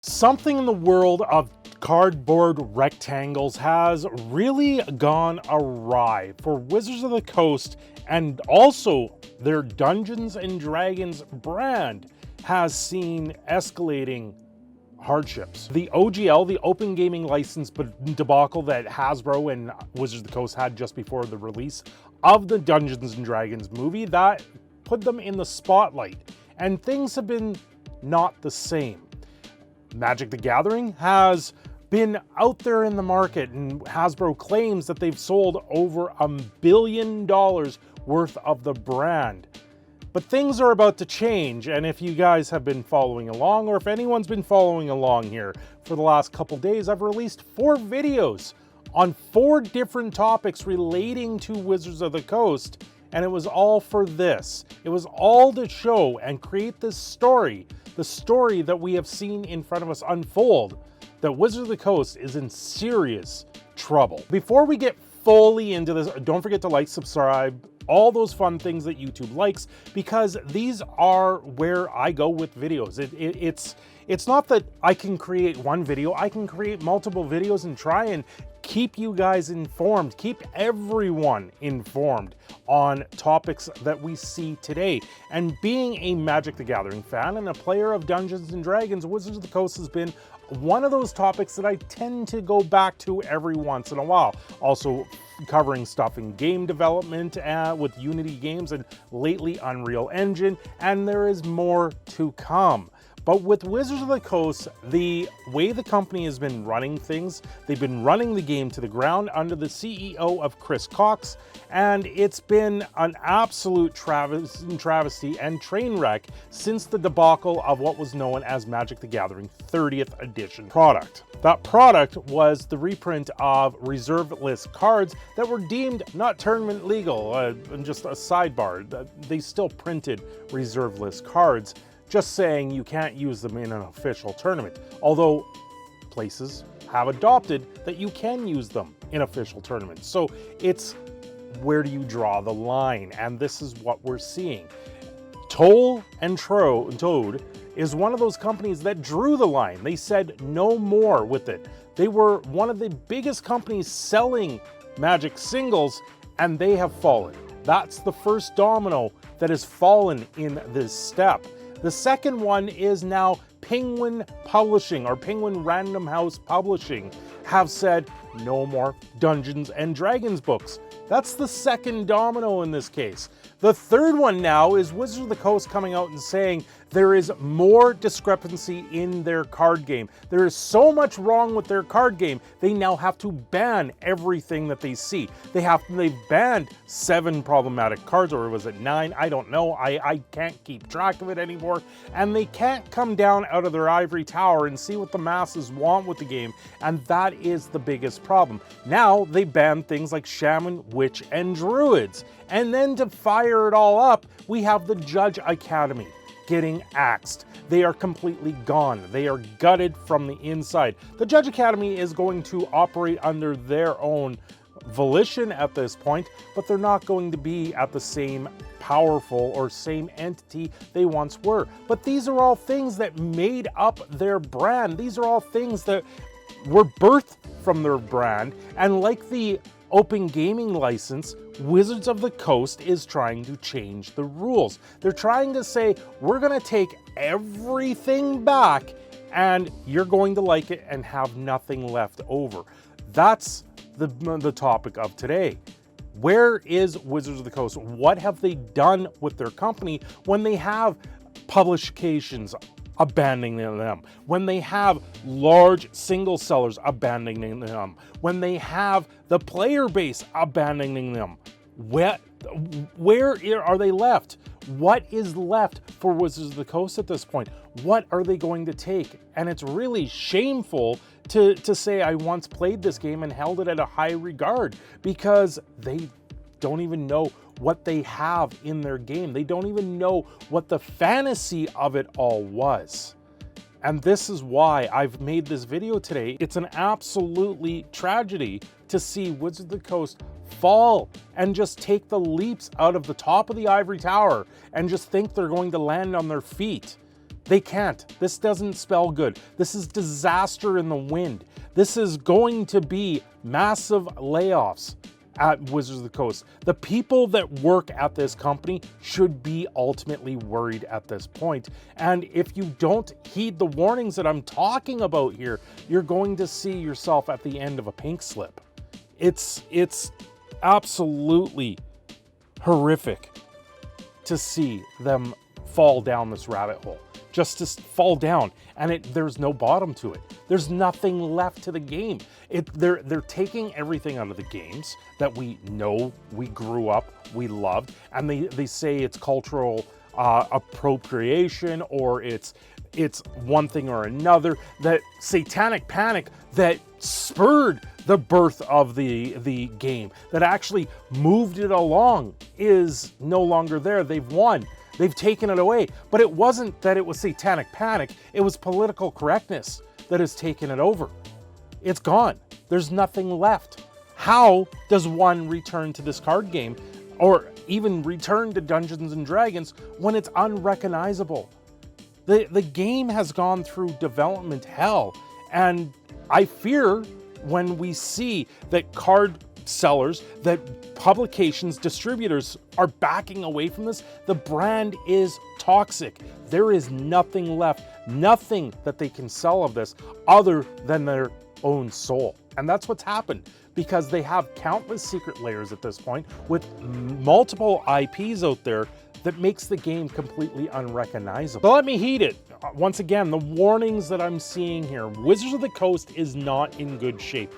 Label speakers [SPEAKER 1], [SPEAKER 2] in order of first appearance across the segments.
[SPEAKER 1] Something in the world of cardboard rectangles has really gone awry for Wizards of the Coast, and also their Dungeons and Dragons brand has seen escalating hardships. The OGL, the Open Gaming License debacle that Hasbro and Wizards of the Coast had just before the release of the Dungeons and Dragons movie, that put them in the spotlight, and things have been not the same. Magic the Gathering has been out there in the market, and Hasbro claims that they've sold over $1 billion worth of the brand. But things are about to change, and if you guys have been following along, or if anyone's been following along here for the last couple days, I've released 4 videos on 4 different topics relating to Wizards of the Coast, and it was all for this. It was all to show and create this story, the story that we have seen in front of us unfold, that Wizards of the Coast is in serious trouble. Before we get fully into this, don't forget to like, subscribe, all those fun things that YouTube likes, because these are where I go with videos. It's not that I can create one video, I can create multiple videos and try and keep you guys informed, keep everyone informed on topics that we see today. And being a Magic the Gathering fan and a player of Dungeons and Dragons, Wizards of the Coast has been one of those topics that I tend to go back to every once in a while. Also covering stuff in game development with Unity games and lately Unreal Engine, and there is more to come. But with Wizards of the Coast, the way the company has been running things, they've been running the game to the ground under the CEO of Chris Cox, and it's been an absolute travesty and train wreck since the debacle of what was known as Magic the Gathering 30th edition product. That product was the reprint of reserve list cards that were deemed not tournament legal. And just a sidebar, they still printed reserve list cards, just saying you can't use them in an official tournament. Although places have adopted that you can use them in official tournaments. So it's where do you draw the line? And this is what we're seeing. Toll and Toad is one of those companies that drew the line. They said no more with it. They were one of the biggest companies selling Magic singles, and they have fallen. That's the first domino that has fallen in this step. The second one is now Penguin Publishing, or Penguin Random House Publishing, have said no more Dungeons and Dragons books. That's the second domino in this case. The third one now is Wizards of the Coast coming out and saying there is more discrepancy in their card game. There is so much wrong with their card game, they now have to ban everything that they see. They've banned 7 problematic cards, or was it 9? I don't know. I can't keep track of it anymore. And they can't come down out of their ivory tower and see what the masses want with the game, and that is the biggest problem. Now they ban things like Shaman, Witch, and Druids. And then to fire it all up, we have the Judge Academy getting axed. They are completely gone. They are gutted from the inside. The Judge Academy is going to operate under their own volition at this point, but they're not going to be at the same powerful or same entity they once were. But these are all things that made up their brand. These are all things that were birthed from their brand, and like the Open Gaming License, Wizards of the Coast is trying to change the rules. They're trying to say, we're going to take everything back and you're going to like it and have nothing left over. That's the topic of today. Where is Wizards of the Coast? What have they done with their company when they have publications abandoning them, when they have large single sellers abandoning them, when they have the player base abandoning them? Where are they left? What is left for Wizards of the Coast at this point? What are they going to take? And it's really shameful to say I once played this game and held it at a high regard, because they don't even know what they have in their game. They don't even know what the fantasy of it all was. And this is why I've made this video today. It's an absolutely tragedy to see Wizards of the Coast fall and just take the leaps out of the top of the ivory tower and just think they're going to land on their feet. They can't. This doesn't spell good. This is disaster in the wind. This is going to be massive layoffs at Wizards of the Coast. The people that work at this company should be ultimately worried at this point. And if you don't heed the warnings that I'm talking about here, you're going to see yourself at the end of a pink slip. It's absolutely horrific to see them fall down this rabbit hole. Just to fall down, and there's no bottom to it. There's nothing left to the game. They're taking everything out of the games that we know, we grew up, we loved, and they say it's cultural appropriation, or it's one thing or another. That satanic panic that spurred the birth of the game, that actually moved it along, is no longer there. They've won. They've taken it away. But it wasn't that it was satanic panic. It was political correctness that has taken it over. It's gone. There's nothing left. How does one return to this card game, or even return to Dungeons and Dragons, when it's unrecognizable? The game has gone through development hell, and I fear when we see that card sellers, that publications, distributors are backing away from this. The brand is toxic. There is nothing left, nothing that they can sell of this other than their own soul. And that's what's happened, because they have countless secret layers at this point with multiple IPs out there that makes the game completely unrecognizable. So let me heed it. Once again, the warnings that I'm seeing here, Wizards of the Coast is not in good shape.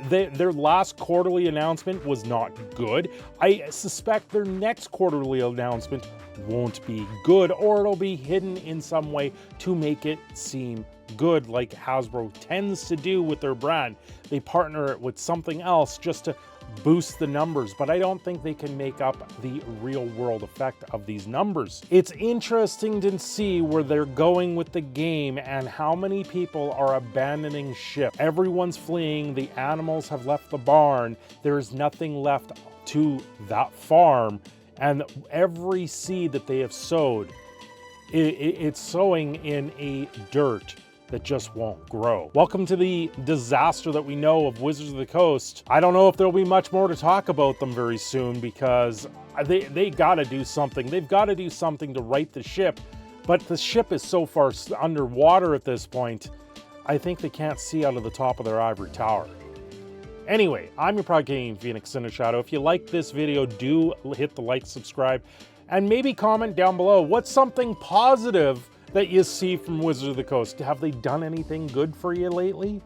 [SPEAKER 1] Their last quarterly announcement was not good. I suspect their next quarterly announcement won't be good, or it'll be hidden in some way to make it seem good, like Hasbro tends to do with their brand. They partner it with something else just to boost the numbers, but I don't think they can make up the real world effect of these numbers. It's interesting to see where they're going with the game and how many people are abandoning ship. Everyone's fleeing, the animals have left the barn, there is nothing left to that farm, and every seed that they have sowed, it's sowing in a dirt that just won't grow. Welcome to the disaster that we know of Wizards of the Coast. I don't know if there'll be much more to talk about them very soon, because they gotta do something. They've gotta do something to right the ship, but the ship is so far underwater at this point, I think they can't see out of the top of their ivory tower. Anyway, I'm your Prod King, Phoenix Cineshadow. If you like this video, do hit the like, subscribe, and maybe comment down below what's something positive that you see from Wizards of the Coast. Have they done anything good for you lately?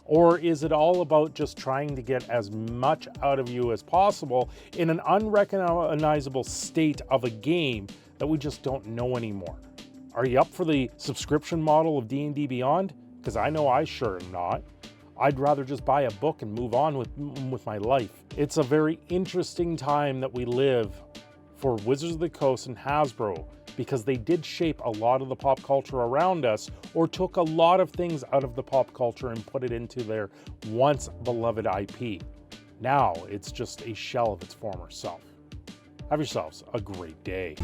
[SPEAKER 1] Or is it all about just trying to get as much out of you as possible in an unrecognizable state of a game that we just don't know anymore? Are you up for the subscription model of D&D Beyond? Because I know I sure am not. I'd rather just buy a book and move on with my life. It's a very interesting time that we live for Wizards of the Coast and Hasbro, because they did shape a lot of the pop culture around us, or took a lot of things out of the pop culture and put it into their once beloved IP. Now it's just a shell of its former self. Have yourselves a great day.